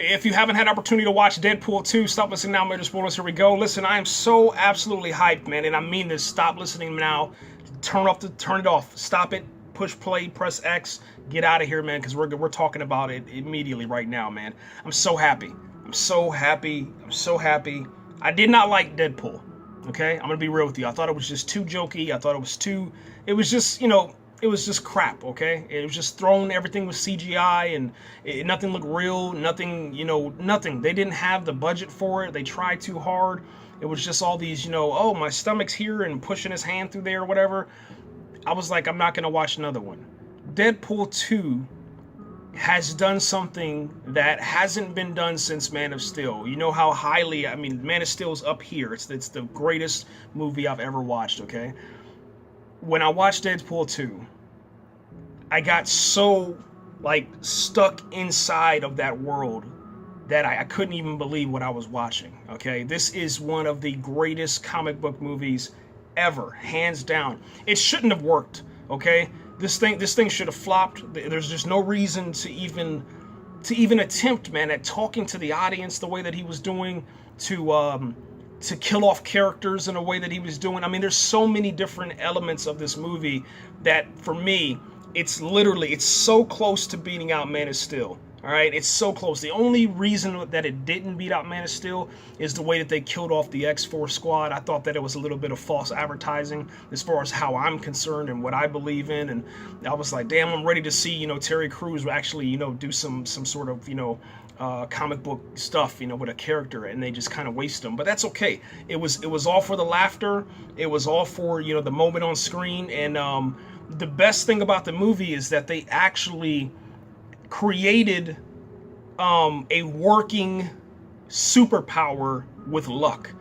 if you haven't had opportunity to watch Deadpool 2, stop listening now, major spoilers, here we go. Listen, I am so absolutely hyped, man, and I mean this. Stop listening now. Turn it off. Stop it. Push play, press X, get out of here, man, because we're talking about it immediately right now, man. I'm so happy. I'm so happy. I'm so happy. I did not like Deadpool, okay? I'm going to be real with you. I thought it was just too jokey. I thought it was just, it was just crap, okay? It was just thrown, everything was CGI, and nothing looked real, nothing, nothing. They didn't have the budget for it. They tried too hard. It was just all these, oh, my stomach's here, and pushing his hand through there or whatever. I was like, I'm not going to watch another one. Deadpool 2 has done something that hasn't been done since Man of Steel. You know how highly, Man of Steel's up here. It's the greatest movie I've ever watched, okay? When I watched Deadpool 2, I got so, stuck inside of that world that I couldn't even believe what I was watching, okay? This is one of the greatest comic book movies ever, hands down. It shouldn't have worked, okay? This thing should have flopped. There's just no reason to even attempt, man, at talking to the audience the way that he was doing, to kill off characters in a way that he was doing. There's so many different elements of this movie that, for me, it's so close to beating out Man of Steel. All right, it's so close. The only reason that it didn't beat out Man of Steel is the way that they killed off the X-Force squad. I thought that it was a little bit of false advertising as far as how I'm concerned and what I believe in. And I was like, damn, I'm ready to see, Terry Crews actually, do some sort of, comic book stuff, with a character, and they just kind of waste them. But that's okay. It was all for the laughter. It was all for, the moment on screen. And the best thing about the movie is that they actually created a working superpower with luck.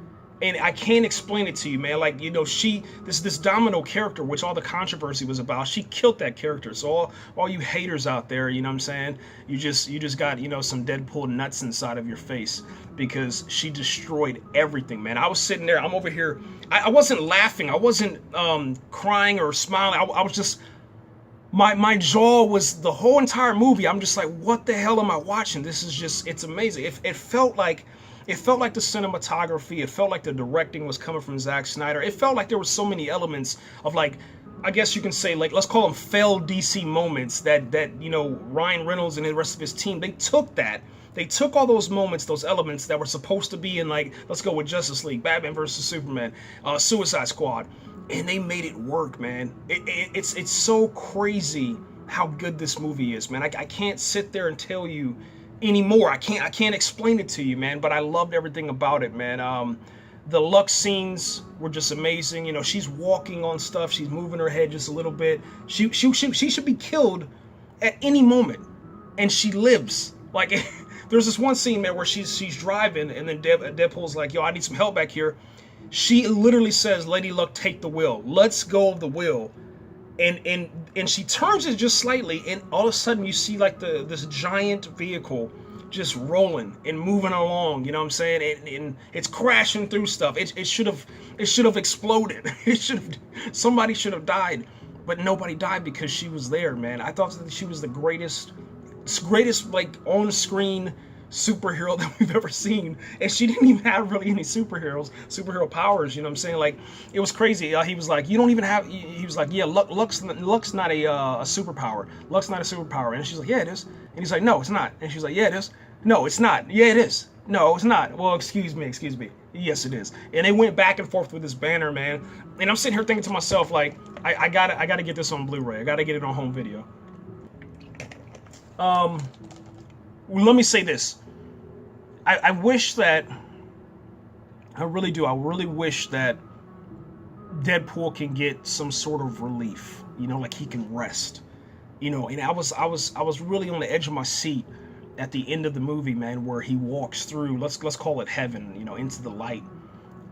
And I can't explain it to you, man. This Domino character, which all the controversy was about, she killed that character. So all you haters out there, you know what I'm saying? You just got, some Deadpool nuts inside of your face, because she destroyed everything, man. I was sitting there, I'm over here. I wasn't laughing. I wasn't crying or smiling. I was just, my jaw was, the whole entire movie, I'm just like, what the hell am I watching? This is just, it's amazing. It felt like the cinematography, it felt like the directing was coming from Zack Snyder. It felt like there were so many elements of, I guess you can say, let's call them failed DC moments that Ryan Reynolds and the rest of his team, they took all those moments, those elements that were supposed to be in, let's go with Justice League, Batman versus Superman, Suicide Squad, and they made it work, man. It's so crazy how good this movie is, man. I can't sit there and tell you anymore. I can't explain it to you, man, but I loved everything about it, man. The Lux scenes were just amazing. She's walking on stuff, she's moving her head just a little bit. She should be killed at any moment, and she lives. There's this one scene, man, where she's driving, and then Deadpool's like, yo, I need some help back here. She literally says, Lady Luck, take the wheel. Let's go of the wheel. And she turns it just slightly, and all of a sudden you see this giant vehicle just rolling and moving along, you know what I'm saying? And it's crashing through stuff. It should have exploded. Somebody should have died, but nobody died because she was there, man. I thought that she was the greatest on-screen superhero that we've ever seen, and she didn't even have really any superhero powers, you know what I'm saying? It was crazy. He was like, you don't even have, he was like, yeah, Luck's not a superpower. Luck's not a superpower. And she's like, yeah, it is. And he's like, no, it's not. And she's like, yeah, it is. No, it's not. Yeah, it is. No, it's not. Well, excuse me. Yes, it is. And they went back and forth with this banner, man. And I'm sitting here thinking to myself, I gotta get this on Blu-ray. I gotta get it on home video. Let me say this. I wish that, I really do, I really wish that Deadpool can get some sort of relief, he can rest, and I was really on the edge of my seat at the end of the movie, man, where he walks through, let's call it heaven, into the light,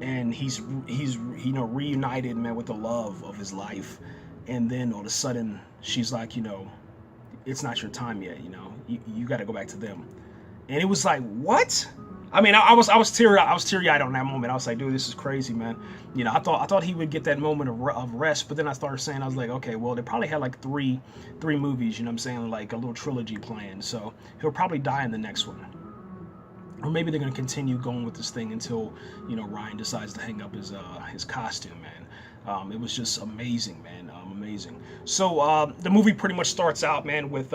and he's reunited, man, with the love of his life, and then all of a sudden she's like, it's not your time yet, you got to go back to them. And it was like, what? I was teary-eyed on that moment. I was like, dude, this is crazy, man. I thought he would get that moment of rest, but then I started saying, I was like, okay, well, they probably had three movies, you know what I'm saying, a little trilogy planned, so he'll probably die in the next one. or maybe they're gonna continue going with this thing until, you know, Ryan decides to hang up his costume, man. It was just amazing, man. Amazing. So the movie pretty much starts out, man, with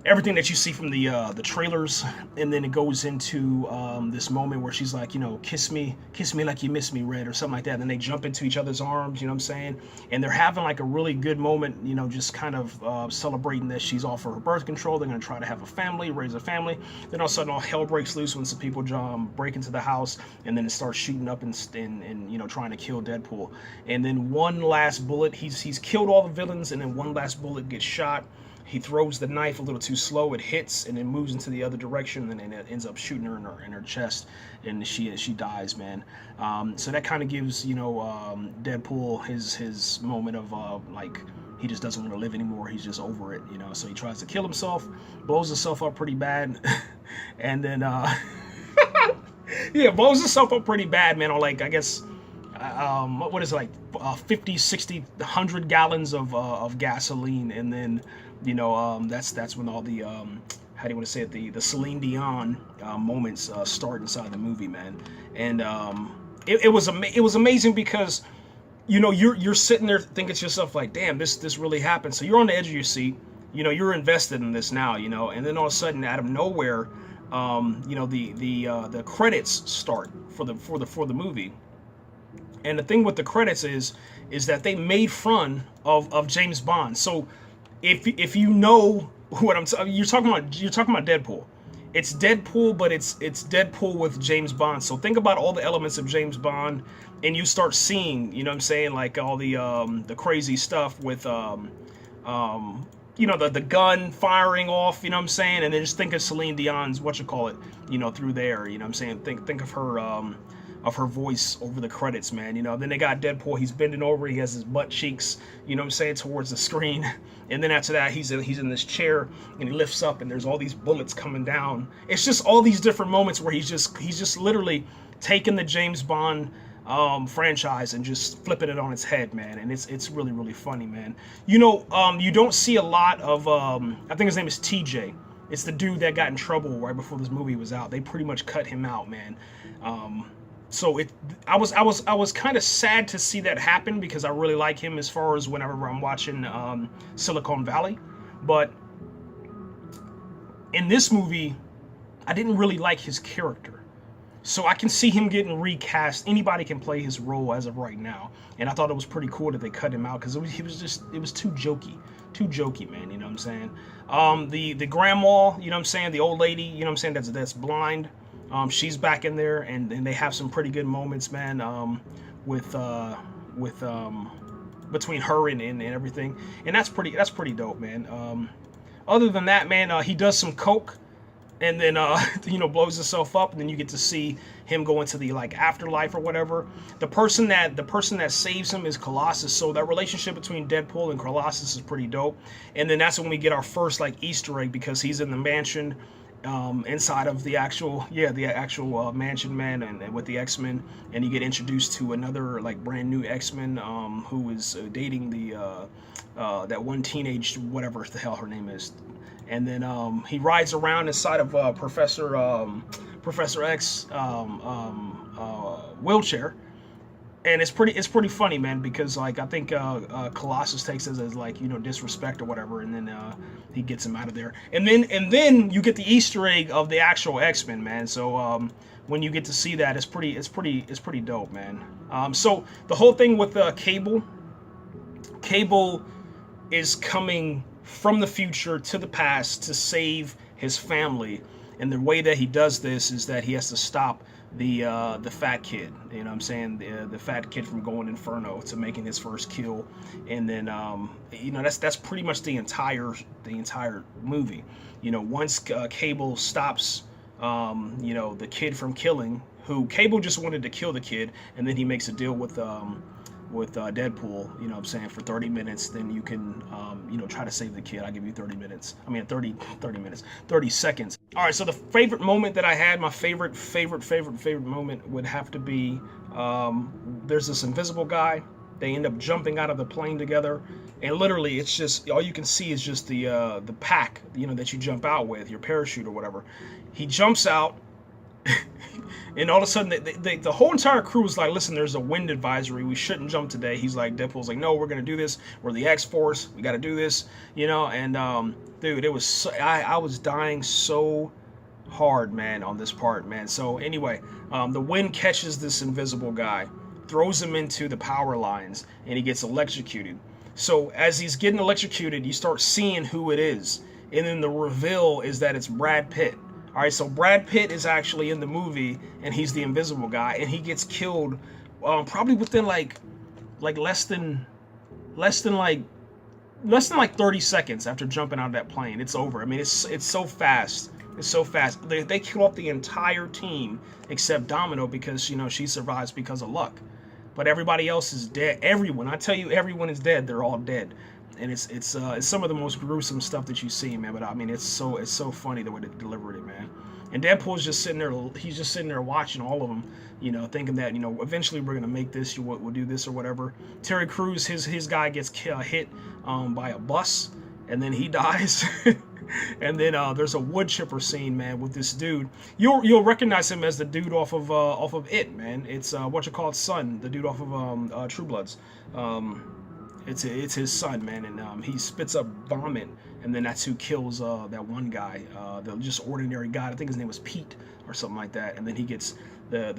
everything that you see from the trailers, and then it goes into this moment where she's like, you know, kiss me like you miss me, Red, or something like that. And then they jump into each other's arms, you know what I'm saying? And they're having like a really good moment, you know, just kind of celebrating that she's off for her birth control. They're gonna try to have a family, raise a family. Then all of a sudden, all hell breaks loose when some people break into the house, and then it starts shooting up and you know, trying to kill Deadpool. And then one last bullet, he's killed all the villains, and then one last bullet gets shot. He throws the knife a little too slow. It hits and then moves into the other direction, and then it ends up shooting her in her chest, and she dies, man. So that kind of gives, you know, Deadpool his moment of like, he just doesn't want to live anymore. He's just over it, you know. So he tries to kill himself, blows himself up pretty bad, and then yeah, blows himself up pretty bad, man. On like, I guess, what is it, like 50, 60, 100 gallons of gasoline, and then, you know, that's when all the how do you want to say it, the Celine Dion moments start inside the movie, man. And it was amazing because, you know, you're sitting there thinking to yourself like, damn, this really happened. So you're on the edge of your seat, you know, you're invested in this now, you know, and then all of a sudden, out of nowhere, you know, the credits start for the movie. And the thing with the credits is that they made fun of James Bond. So if you know what I'm talking, you're talking about Deadpool. It's Deadpool, but it's Deadpool with James Bond. So think about all the elements of James Bond, and you start seeing, you know what I'm saying, like all the crazy stuff with you know, the gun firing off, you know what I'm saying, and then just think of Celine Dion's you know, through there, you know what I'm saying. Think of her voice over the credits, man. You know, then they got Deadpool, he's bending over, he has his butt cheeks, you know what I'm saying, towards the screen. And then after that, he's in this chair, and he lifts up, and there's all these bullets coming down. It's just all these different moments where he's just literally taking the James Bond franchise and just flipping it on its head, man. And it's really, really funny, man. You know, you don't see a lot of I think his name is TJ. It's the dude that got in trouble right before this movie was out. They pretty much cut him out, man. So I was kind of sad to see that happen, because I really like him as far as whenever I'm watching Silicon Valley. But in this movie, I didn't really like his character. So I can see him getting recast. Anybody can play his role as of right now. And I thought it was pretty cool that they cut him out, because it was too jokey, man, you know what I'm saying? The grandma, you know what I'm saying, the old lady, you know what I'm saying, that's blind. She's back in there, and they have some pretty good moments, man, with between her and everything, and that's pretty dope, man. Other than that, man, he does some coke, and then you know, blows himself up, and then you get to see him go into the like afterlife or whatever. The person that saves him is Colossus, so that relationship between Deadpool and Colossus is pretty dope. And then that's when we get our first like Easter egg, because he's in the mansion, inside of the actual mansion, man, and with the X-Men, and you get introduced to another like brand new X-Men who is dating that one teenage, whatever the hell her name is. And then he rides around inside of Professor X wheelchair, and it's pretty funny, man, because like I think Colossus takes it as like, you know, disrespect or whatever, and then he gets him out of there, and then you get the Easter egg of the actual X-Men, man. So when you get to see that, it's pretty dope, man. So the whole thing with Cable is coming from the future to the past to save his family, and the way that he does this is that he has to stop the fat kid, you know what I'm saying, the fat kid from going inferno to making his first kill. And then you know, that's pretty much the entire movie. You know, once Cable stops you know, the kid from killing, who Cable just wanted to kill the kid, and then he makes a deal with Deadpool, you know what I'm saying, for 30 minutes, then you can, you know, try to save the kid. I'll give you 30 minutes. I mean, 30 minutes, 30 seconds. All right, so the favorite moment that I had, my favorite moment would have to be, there's this invisible guy. They end up jumping out of the plane together, and literally it's just, all you can see is just the pack, you know, that you jump out with, your parachute or whatever. He jumps out, And all of a sudden, the whole entire crew was like, listen, there's a wind advisory. We shouldn't jump today. He's like, Deadpool's like, no, we're going to do this. We're the X-Force. We got to do this, you know? And, dude, it was, I was dying so hard, man, on this part, man. So anyway, the wind catches this invisible guy, throws him into the power lines, and he gets electrocuted. So as he's getting electrocuted, you start seeing who it is. And then the reveal is that it's Brad Pitt. All right, so Brad Pitt is actually in the movie, and he's the invisible guy, and he gets killed probably within like less than 30 seconds after jumping out of that plane. It's over. I mean, it's so fast. It's so fast. They kill off the entire team except Domino because, you know, she survives because of luck. But everybody else is dead. Everyone, I tell you, everyone is dead. They're all dead. And it's some of the most gruesome stuff that you see, man. But I mean, it's so funny the way they delivered it, man. And Deadpool's just sitting there. He's just sitting there watching all of them, you know, thinking that, you know, eventually we're gonna make this. We'll do this or whatever. Terry Crews, his guy gets hit by a bus, and then he dies. And then there's a wood chipper scene, man, with this dude. You'll recognize him as the dude off of It, man. It's son, the dude off of True Bloods. It's his son, man, and he spits up vomit, and then that's who kills that one guy, the just ordinary guy. I think his name was Pete or something like that. And then he gets the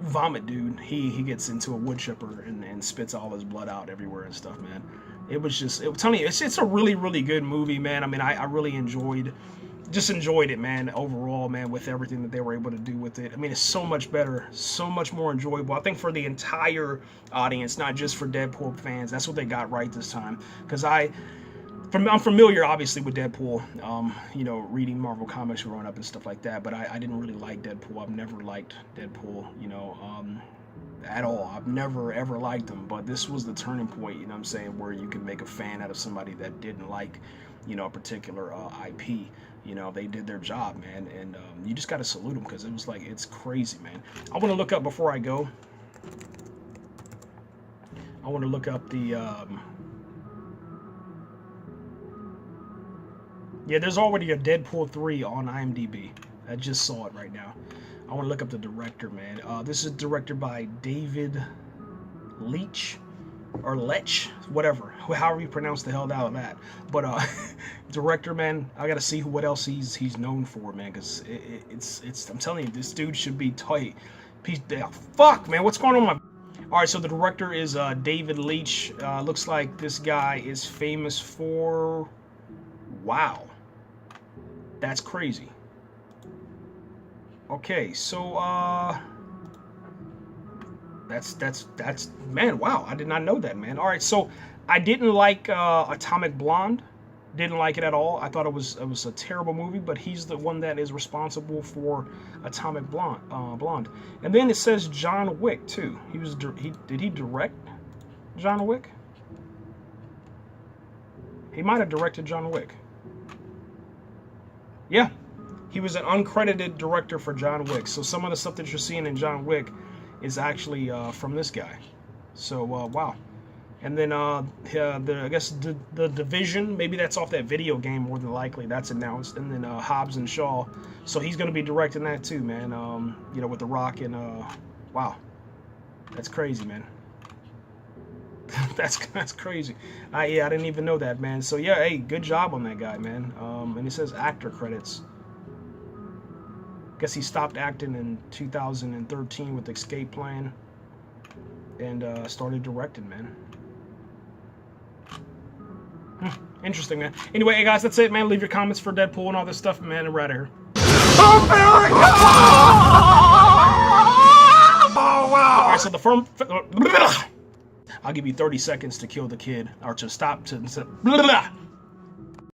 vomit dude. He gets into a wood chipper and spits all his blood out everywhere and stuff, man. I'm telling you, it's a really, really good movie, man. I mean, I really enjoyed it, man, overall, man, with everything that they were able to do with it. I mean, it's so much better, so much more enjoyable. I think for the entire audience, not just for Deadpool fans. That's what they got right this time. Because I'm familiar, obviously, with Deadpool, you know, reading Marvel comics growing up and stuff like that, but I didn't really like Deadpool. I've never liked Deadpool, you know, at all. I've never, ever liked him, but this was the turning point, you know what I'm saying, where you can make a fan out of somebody that didn't like, you know, a particular IP. You know, they did their job, man, and you just got to salute them because it was like, it's crazy, man. I want to look up before I go. I want to look up the, yeah, there's already a Deadpool 3 on IMDb. I just saw it right now. I want to look up the director, man. This is directed by David Leitch. Or Leitch, whatever, however you pronounce the hell out of that. But director, man, I gotta see what else he's known for, man, because it's I'm telling you, this dude should be tight. Fuck, man, what's going on with my... All right, so the director is David Leitch. Looks like this guy is famous for... Wow, that's crazy. Okay, so that's man, wow, I did not know that, man. All right, so I didn't like Atomic Blonde. Didn't like it at all. I thought it was a terrible movie, but he's the one that is responsible for Atomic Blonde. And then it says John Wick too. Did he direct John Wick? He might have directed John Wick. Yeah, he was an uncredited director for John Wick. So some of the stuff that you're seeing in John Wick is actually from this guy. So wow. And then I guess the Division, maybe that's off that video game more than likely. That's announced. And then Hobbs and Shaw, so he's gonna be directing that too, man. You know, with The Rock and wow, that's crazy, man. that's crazy. Yeah, I didn't even know that, man. So yeah, hey, good job on that guy, man. And it says actor credits. Guess he stopped acting in 2013 with Escape Plan and started directing, man. Interesting, man. Anyway, hey guys, that's it, man. Leave your comments for Deadpool and all this stuff, man, and we're out of here. America! Oh, wow! All right, so the firm... I'll give you 30 seconds to kill the kid, or to stop to...